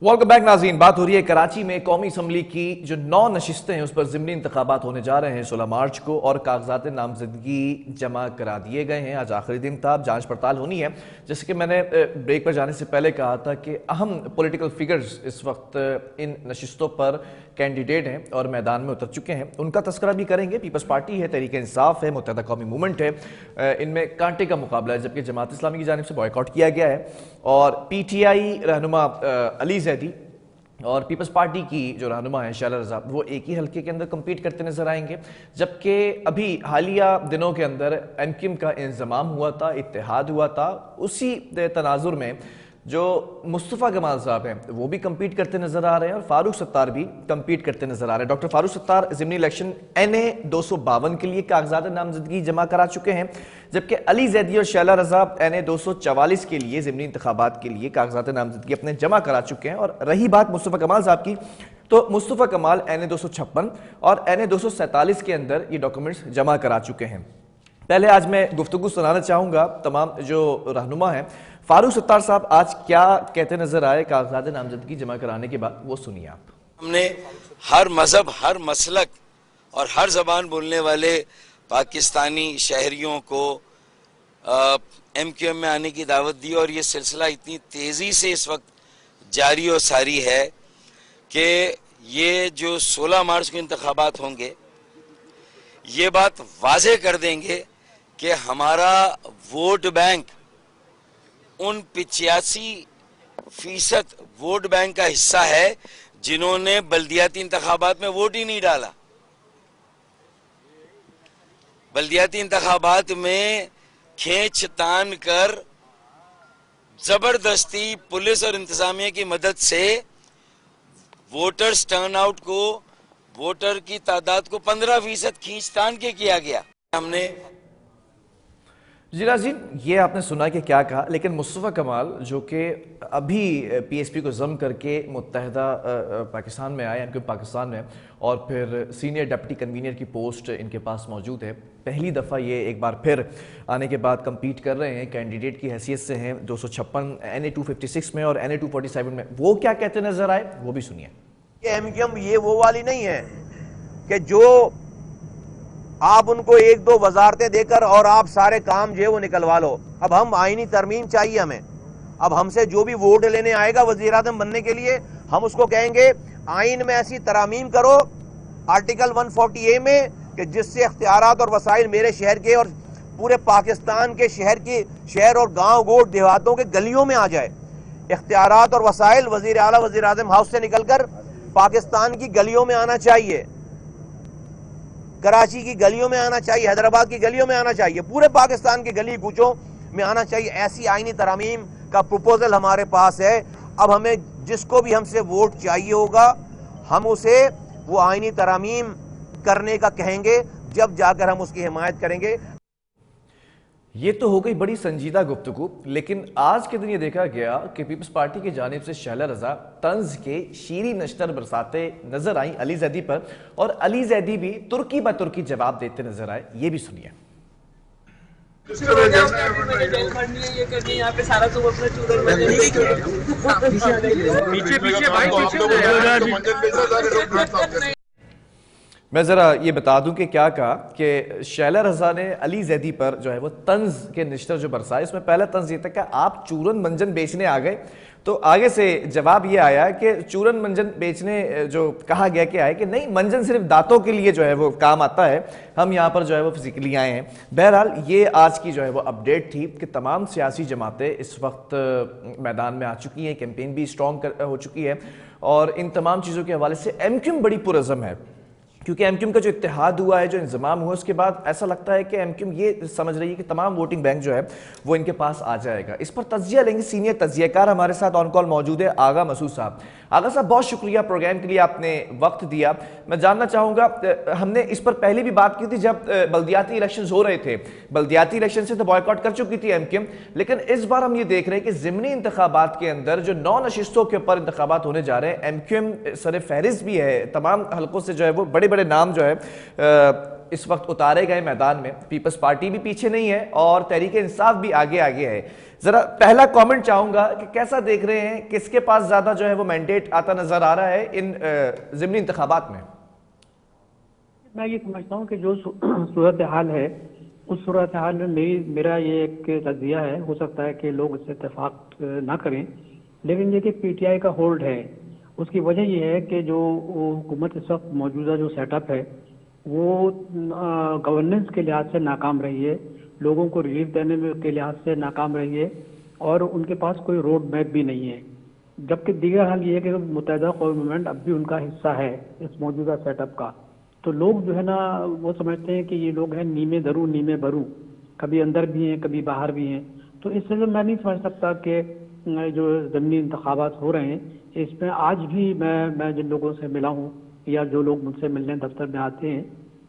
Welcome back नाज़रीन। बात हो रही है कराची में कौमी असम्बली की जो 9 नशिस्तें हैं उस पर ज़िमनी इंतखाबात होने जा रहे हैं 16 मार्च को, और कागजात नामजदगी जमा करा दिए गए हैं। आज आखिरी दिन था, जांच पड़ताल होनी है। जैसे कि मैंने ब्रेक पर जाने से पहले कहा था कि अहम पॉलिटिकल फिगर्स इस वक्त इन नशिस्तों पर कैंडिडेट हैं और मैदान में उतर चुके हैं। उनका तस्करा भी करेंगे। पीपल्स पार्टी है, तहरीक इंसाफ है, मुत्तहदा कौमी मूवमेंट है, इनमें कांटे का मुकाबला है, जबकि जमात इस्लामी की जानिब से बॉयकॉट किया गया है। और पीटीआई रहनुमा अली जैदी और पीपल्स पार्टी की जो रहनुमा है शैला रज़ा, वो एक ही हल्के के अंदर कम्पीट करते नजर आएंगे। जबकि अभी हालिया दिनों के अंदर एमक्यूएम का इंजमाम हुआ था, इत्तेहाद हुआ था, उसी तनाजुर में जो मुस्तफ़ा कमाल साहब हैं वो भी कम्पीट करते नजर आ रहे हैं और फारूक सत्तार भी कम्पीट करते नजर आ रहे हैं। डॉक्टर फारूक सत्तार ज़िमनी इलेक्शन NA 252 के लिए कागजात नामजदगी जमा करा चुके हैं, जबकि अली जैदी और शैला रज़ा NA 244 के लिए ज़िमनी इंतखाबात के लिए कागजात नामजदगी अपने जमा करा चुके हैं। और रही बात मुस्तफ़ा कमाल साहब की, तो मुस्तफ़ा कमाल NA 256 और NA 247 के अंदर ये डॉक्यूमेंट्स जमा करा चुके हैं। पहले आज मैं गुफ्तगू सुनाना चाहूँगा तमाम जो रहनुमा हैं। फारूक सत्तार साहब आज क्या कहते नजर आए कागजात नामजदगी जमा कराने के बाद, वो सुनिए आप। हमने हर मजहब, हर मसलक और हर जबान बोलने वाले पाकिस्तानी शहरियों को MQM में आने की दावत दी, और ये सिलसिला इतनी तेज़ी से इस वक्त जारी और सारी है कि ये जो 16 मार्च को इंतखाबात होंगे ये बात वाज़ेह कर देंगे कि हमारा वोट बैंक उन 85% वोट बैंक का हिस्सा है जिन्होंने बल्दियाती इंतखाबात में वोट ही नहीं डाला। बल्दियाती इंतखाबात में खींच तान कर जबरदस्ती पुलिस और इंतजामिया की मदद से वोटर्स टर्नआउट को, वोटर की तादाद को 15% खींच तान के किया गया। हमने जी नाज़रीन, ये आपने सुना कि क्या कहा, लेकिन मुस्तफ़ा कमाल जो कि अभी PSP को ज़म करके मुत्तहदा पाकिस्तान में आए, MQM पाकिस्तान में, और फिर सीनियर डिप्टी कन्वीनर की पोस्ट इनके पास मौजूद है। पहली दफ़ा ये एक बार फिर आने के बाद कम्पीट कर रहे हैं, कैंडिडेट की हैसियत से हैं 256 NA 256 में और NA 247 में। वो क्या कहते नज़र आए वो भी सुनिए। MQM ये वो वाली नहीं है कि जो आप उनको एक दो वजारतें देकर और आप सारे काम जो है वो निकलवा लो। अब हम आईनी तरमीम चाहिए हमें। अब हमसे जो भी वोट लेने आएगा वज़ीर आज़म बनने के लिए, हम उसको कहेंगे आइन में ऐसी तरामीम करो आर्टिकल 140A में कि जिससे इख्तियारात और वसाइल मेरे शहर के और पूरे पाकिस्तान के शहर और गाँव गोट देहातों के गलियों में आ जाए। इख्तियारात और वसाइल वज़ीर आला वज़ीर आज़म हाउस से निकलकर पाकिस्तान की गलियों में आना चाहिए, कराची की गलियों में आना चाहिए, हैदराबाद की गलियों में आना चाहिए, पूरे पाकिस्तान के गली कूचों में आना चाहिए। ऐसी आईनी तरामीम का प्रपोजल हमारे पास है। अब हमें जिसको भी हमसे वोट चाहिए होगा हम उसे वो आईनी तरामीम करने का कहेंगे, जब जाकर हम उसकी हिमायत करेंगे। ये तो हो गई बड़ी संजीदा गुफ्तगू, लेकिन आज के दिन ये देखा गया कि पीपल्स पार्टी की जानिब से शैला रज़ा तंज के शीरी नश्तर बरसाते नजर आई अली जैदी पर, और अली जैदी भी तुर्की ब तुर्की जवाब देते नजर आए। ये भी सुनिए। मैं ज़रा ये बता दूं कि क्या कहा कि शैला रज़ा ने अली जैदी पर जो है वो तंज के निश्तर जो बरसाए, इसमें पहला तंज ये था कि आप चूरन मंजन बेचने आ गए। तो आगे से जवाब ये आया कि चूरन मंजन बेचने जो कहा गया कि आए कि नहीं, मंजन सिर्फ दांतों के लिए जो है वो काम आता है, हम यहाँ पर जो है वो फिजिकली आए हैं। बहरहाल ये आज की जो है वो अपडेट थी कि तमाम सियासी जमातें इस वक्त मैदान में आ चुकी हैं, कैंपेन भी स्ट्रॉन्ग हो चुकी है, और इन तमाम चीज़ों के हवाले से MQM बड़ी पुरज़म है, क्योंकि MQM का जो इत्तेहाद हुआ है, जो इंजमाम हुआ, उसके बाद ऐसा लगता है कि MQM ये समझ रही है कि तमाम वोटिंग बैंक जो है वो इनके पास आ जाएगा। इस पर तज्जिया लेंगे। सीनियर तज्जियाकार हमारे साथ ऑन कॉल मौजूद है आगा मसूद साहब। आगा साहब, बहुत शुक्रिया प्रोग्राम के लिए, आपने वक्त दिया। मैं जानना चाहूँगा, हमने इस पर पहले भी बात की थी जब बल्दियाती इलेक्शन हो रहे थे। बल्दियाती इलेक्शन से तो बॉयकॉट कर चुकी थी MQM, लेकिन इस बार हम ये देख रहे हैं कि ज़िमनी इंतखाबात के अंदर जो 9 नशिस्तों के ऊपर इंतखाबात होने जा रहे हैं, MQM सर फहरिस्त भी है, तमाम हलकों से जो है वो बड़े बड़े नाम जो है इस वक्त उतारे गए मैदान में। पीपल्स पार्टी भी पीछे नहीं है और तहरीक इंसाफ भी आगे आगे है। ذرا پہلا کامنٹ چاہوں گا کہ کیسا دیکھ رہے ہیں، کس کے پاس زیادہ جو ہے وہ مینڈیٹ آتا نظر آ رہا ہے ان ضمنی انتخابات میں؟ میں یہ سمجھتا ہوں کہ جو صورتحال ہے اس صورتحال میں میرا یہ ایک تجزیہ ہے، ہو سکتا ہے کہ لوگ اس سے اتفاق نہ کریں، لیکن یہ کہ پی ٹی آئی کا ہولڈ ہے، اس کی وجہ یہ ہے کہ جو حکومت اس وقت موجودہ جو سیٹ اپ ہے وہ گورننس کے لحاظ سے ناکام رہی ہے، لوگوں کو ریلیف دینے کے لحاظ سے ناکام رہی ہے، اور ان کے پاس کوئی روڈ میپ بھی نہیں ہے۔ جبکہ دیگر حال یہ ہے کہ متحدہ اقوام موومنٹ اب بھی ان کا حصہ ہے اس موجودہ سیٹ اپ کا، تو لوگ جو ہے نا وہ سمجھتے ہیں کہ یہ لوگ ہیں نیمے درو نیمے برو، کبھی اندر بھی ہیں کبھی باہر بھی ہیں۔ تو اس سے میں نہیں سمجھ سکتا کہ جو ضمنی انتخابات ہو رہے ہیں اس میں آج بھی میں جن لوگوں سے ملا ہوں یا جو لوگ مجھ سے ملنے دفتر میں آتے ہیں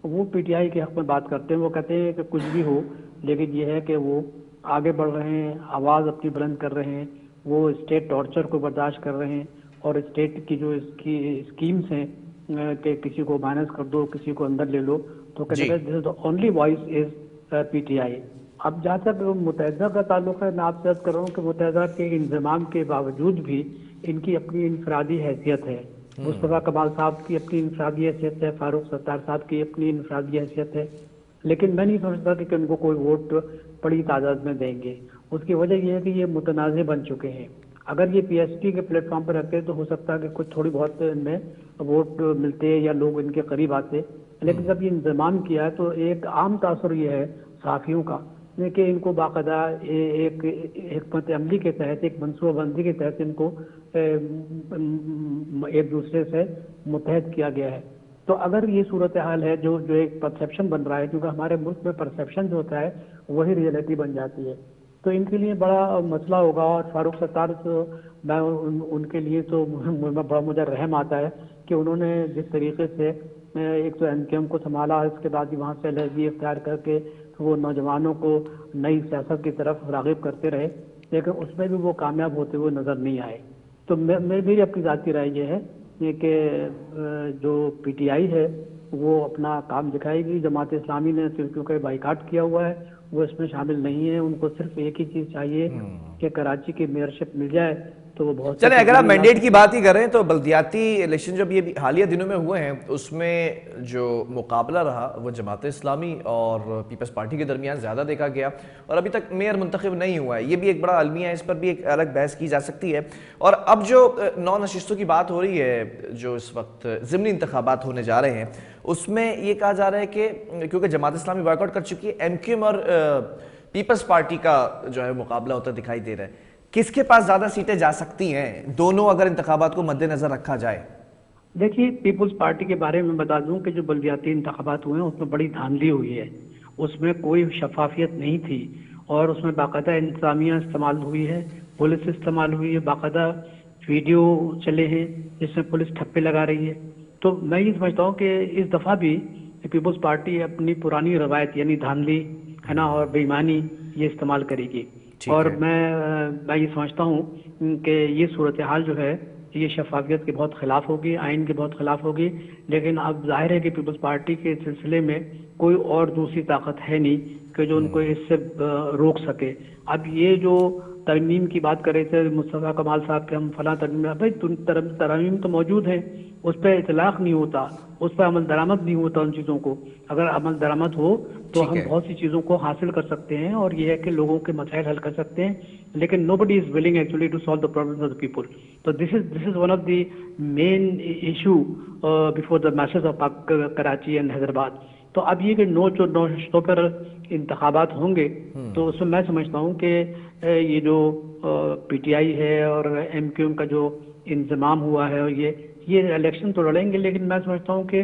وہ پی ٹی آئی کے حق میں بات کرتے ہیں، وہ کہتے ہیں کہ کچھ بھی ہو لیکن یہ ہے کہ وہ آگے بڑھ رہے ہیں، آواز اپنی بلند کر رہے ہیں، وہ اسٹیٹ ٹارچر کو برداشت کر رہے ہیں، اور اسٹیٹ کی جو اس کی اسکیمز ہیں کہ کسی کو مائنس کر دو کسی کو اندر لے لو، تو کہتے ہیں this is the only voice is P T I. اب جہاں تک متحدہ کا تعلق ہے، میں آپ سے عرض کر رہا ہوں کہ متحدہ کے انضمام کے باوجود بھی ان کی اپنی انفرادی حیثیت ہے، مصطفیٰ کمال صاحب کی اپنی انفرادی حیثیت ہے، فاروق ستار صاحب کی اپنی انفرادی حیثیت ہے، لیکن میں نہیں سمجھتا کہ ان کو کوئی ووٹ بڑی تعداد میں دیں گے۔ اس کی وجہ یہ ہے کہ یہ متنازع بن چکے ہیں، اگر یہ پی ایس پی کے پلیٹ فارم پر رہتے تو ہو سکتا ہے کہ کچھ تھوڑی بہت ان میں ووٹ ملتے یا لوگ ان کے قریب آتے، لیکن جب یہ انضمام کیا ہے تو ایک عام تاثر یہ ہے صحافیوں کا کہ ان کو باقاعدہ ایک حکمت عملی کے تحت، ایک منصوبہ بندی کے تحت ان کو ایک دوسرے سے متحد کیا گیا ہے۔ تو اگر یہ صورتحال ہے جو ایک پرسیپشن بن رہا ہے، کیونکہ ہمارے ملک میں پرسیپشن جو ہوتا ہے وہی ریئلٹی بن جاتی ہے، تو ان کے لیے بڑا مسئلہ ہوگا۔ اور فاروق ستار تو میں ان کے لیے تو بڑا مجھے رحم آتا ہے کہ انہوں نے جس طریقے سے ایک تو این کے ایم کو سنبھالا، اس کے بعد وہاں سے علیحدگی اختیار کر کے وہ نوجوانوں کو نئی سیاست کی طرف راغب کرتے رہے، لیکن اس میں بھی وہ کامیاب ہوتے ہوئے نظر نہیں آئے۔ تو میری اپنی ذاتی رائے یہ ہے کہ جو پی ٹی آئی ہے وہ اپنا کام دکھائے گی۔ جماعت اسلامی نے کیونکہ بائیکاٹ کیا ہوا ہے، وہ اس میں شامل نہیں ہے، ان کو صرف ایک ہی چیز چاہیے کہ کراچی کی میئرشپ مل جائے تو وہ بہت۔ چلیں اگر آپ مینڈیٹ کی بات ہی کریں تو بلدیاتی الیکشن جب یہ حالیہ دنوں میں ہوئے ہیں اس میں جو مقابلہ رہا وہ جماعت اسلامی اور پیپلز پارٹی کے درمیان زیادہ دیکھا گیا، اور ابھی تک میئر منتخب نہیں ہوا ہے، یہ بھی ایک بڑا المیہ ہے، اس پر بھی ایک الگ بحث کی جا سکتی ہے۔ اور اب جو 9 نشستوں کی بات ہو رہی ہے جو اس وقت ضمنی انتخابات ہونے جا رہے ہیں، اس میں یہ کہا جا رہا ہے کہ کیونکہ جماعت اسلامی بائیکاٹ کر چکی ہے، ایم کیو ایم اور پیپلز پارٹی کا جو ہے مقابلہ ہوتا دکھائی دے رہا ہے، کس کے پاس زیادہ سیٹیں جا سکتی ہیں دونوں اگر انتخابات کو مد نظر رکھا جائے؟ دیکھیے پیپلز پارٹی کے بارے میں بتا دوں کہ جو بلدیاتی انتخابات ہوئے ہیں اس میں بڑی دھاندلی ہوئی ہے، اس میں کوئی شفافیت نہیں تھی، اور اس میں باقاعدہ انتظامیہ استعمال ہوئی ہے، پولیس استعمال ہوئی ہے، باقاعدہ ویڈیو چلے ہیں جس میں پولیس ٹھپے لگا رہی ہے۔ تو میں یہ سمجھتا ہوں کہ اس دفعہ بھی پیپلز پارٹی اپنی پرانی روایت یعنی دھاندلی ہے نا اور بے ایمانی یہ استعمال کرے گی، اور میں یہ سمجھتا ہوں کہ یہ صورتحال جو ہے یہ شفافیت کے بہت خلاف ہوگی، آئین کے بہت خلاف ہوگی، لیکن اب ظاہر ہے کہ پیپلز پارٹی کے سلسلے میں کوئی اور دوسری طاقت ہے نہیں کہ جو ان کو اس سے روک سکے۔ اب یہ جو ترمیم کی بات کر رہے تھے مصطفیٰ کمال صاحب کہ ہم فلاں ترمیم، بھائی ترمیم تو موجود ہیں، اس پہ اطلاق نہیں ہوتا، اس پہ عمل درآمد نہیں ہوتا ان چیزوں کو۔ اگر عمل درآمد ہو تو ہم بہت سی چیزوں کو حاصل کر سکتے ہیں، اور یہ ہے کہ لوگوں کے مسائل حل کر سکتے ہیں، لیکن nobody is willing actually to solve the problems of the people. So this is one of the main issue before the masses of Karachi and Hyderabad. تو اب یہ کہ 9 نشستوں پر انتخابات ہوں گے تو اس میں میں سمجھتا ہوں کہ یہ جو پی ٹی آئی ہے اور ایم کیو ایم کا جو انضمام ہوا ہے، یہ الیکشن تو لڑیں گے، لیکن میں سمجھتا ہوں کہ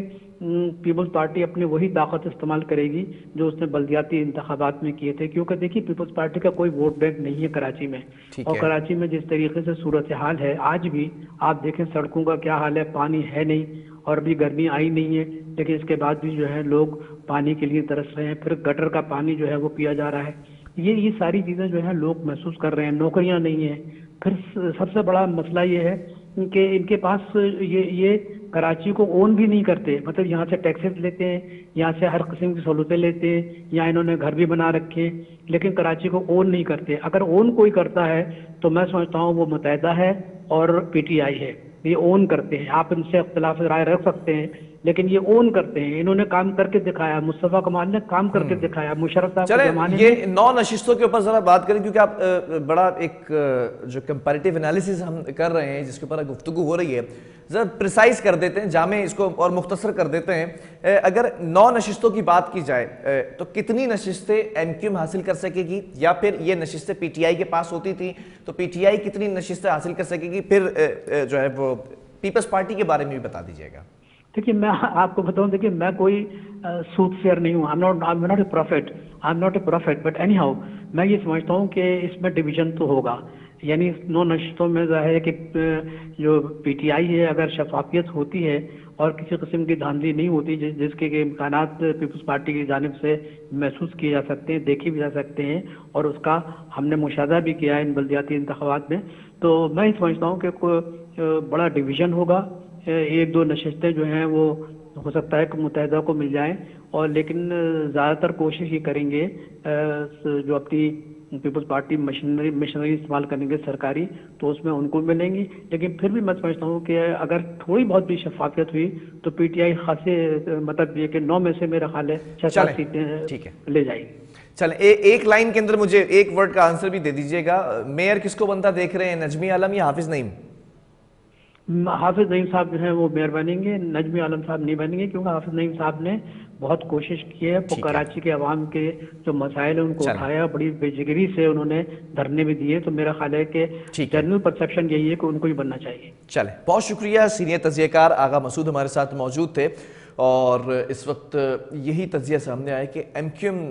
پیپلز پارٹی اپنی وہی طاقت استعمال کرے گی جو اس نے بلدیاتی انتخابات میں کیے تھے، کیونکہ دیکھیے پیپلز پارٹی کا کوئی ووٹ بینک نہیں ہے کراچی میں، اور کراچی میں جس طریقے سے صورتحال ہے آج بھی آپ دیکھیں سڑکوں کا کیا حال ہے، پانی ہے نہیں، اور ابھی گرمی آئی نہیں ہے، لیکن اس کے بعد بھی جو ہے لوگ پانی کے لیے ترس رہے ہیں، پھر گٹر کا پانی جو ہے وہ پیا جا رہا ہے، یہ ساری چیزیں جو ہے لوگ محسوس کر رہے ہیں، نوکریاں نہیں ہیں۔ پھر سب سے بڑا مسئلہ یہ ہے کہ ان کے پاس یہ कराची को ओन भी नहीं करते, मतलब यहाँ से टैक्सेस लेते हैं, यहाँ से हर किस्म की सहूलतें लेते हैं, यहाँ इन्होंने घर भी बना रखे, लेकिन कराची को ओन नहीं करते। अगर ओन कोई करता है तो मैं समझता हूँ वो मुत्तहिदा है और पीटीआई है, ये ओन करते हैं। आप इनसे इख्तिलाफ राय रख सकते हैं, लेकिन ये ओन करते हैं। इन्होंने काम करके दिखाया, मुस्तफा कमाल ने काम करके दिखाया, मुशर्रफ साहब के जमाने चले में। ये 9 नशिस्तों के ऊपर जरा बात करें, क्योंकि आप बड़ा एक जो कंपैरेटिव एनालिसिस हम कर रहे हैं, जिसके ऊपर गुफ्तगू हो रही है, जरा प्रिसाइज कर देते हैं, जामे इसको और मुख्तसर कर देते हैं। अगर 9 नशिस्तों की बात की जाए तो कितनी नशिस्तें एमक्यूएम हासिल कर सकेगी, या फिर ये नशिस्तें पीटीआई के पास होती थी तो पीटीआई कितनी नशिस्तें हासिल कर सकेगी? फिर जो है वो पीपल्स पार्टी के बारे में भी बता दीजिएगा। देखिए, मैं आपको बताऊं, देखिए मैं कोई सूटफेयर नहीं हूँ, I am not a profit, but any how मैं ये समझता हूँ कि इसमें डिवीजन तो होगा। यानी 9 नशिस्तों में ज़ाहिर है कि जो पीटीआई है, अगर शफाफियत होती है और किसी किस्म की धांधली नहीं होती जिसके के इम्कानात पीपल्स पार्टी की जानिब से महसूस किए जा सकते हैं, देखे भी जा सकते हैं, और उसका हमने मुशाहदा भी किया है इन बल्दियाती इंतखाबात में, तो मैं समझता हूँ कि कोई बड़ा डिवीज़न होगा। 1-2 नशिस्तें जो हैं वो हो सकता है कि मुत्तहिदा को मिल जाएं, और लेकिन ज़्यादातर कोशिश ये करेंगे जो अपनी पीपल्स पार्टी मशीनरी इस्तेमाल करेंगे सरकारी, तो उसमें उनको मिलेंगी। लेकिन फिर भी मैं समझता हूँ कि अगर थोड़ी बहुत भी शफाफियत हुई तो पीटीआई खासे, मतलब ये कि 9 में से मेरा ख्याल है 6-7 सीटें ले जाएगी। चलें, एक लाइन के अंदर मुझे एक वर्ड का आंसर भी दे दीजिएगा। मेयर किसको बनता देख रहे हैं, नजमी आलम या हाफिज नईम? हाफिज नईम साहब जो हैं वो मेयर बनेंगे, नजमी आलम साहब नहीं बनेंगे, क्योंकि हाफिज नईम साहब ने बहुत कोशिश की है। वो कराची के अवाम के जो मसाइल हैं उनको उठाया, बड़ी बेजिगरी से उन्होंने धरने भी दिए, तो मेरा ख्याल है कि जनरल परसेप्शन यही है कि उनको ही बनना चाहिए। चले, बहुत शुक्रिया। सीनियर तज्ज़ियाकार आगा मसूद हमारे साथ मौजूद थे, और इस वक्त यही तज्ज़िया सामने आया कि एमक्यूएम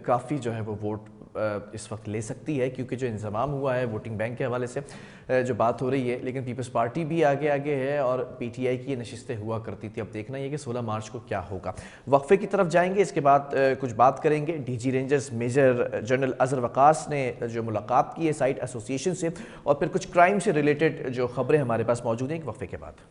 काफ़ी जो है वो वोट इस वक्त ले सकती है, क्योंकि जो इंतज़ाम हुआ है वोटिंग बैंक के हवाले से जो बात हो रही है, लेकिन पीपल्स पार्टी भी आगे आगे है और पीटीआई की ये नशिस्तें हुआ करती थी। अब देखना ये कि 16 मार्च को क्या होगा। वक्फे की तरफ जाएंगे, इसके बाद कुछ बात करेंगे। DG Rangers major general Azhar Waqas ने जो मुलाकात की है साइट एसोसिएशन से, और फिर कुछ क्राइम से रिलेटेड जो खबरें हमारे पास मौजूद हैं एक वक्फे के बाद।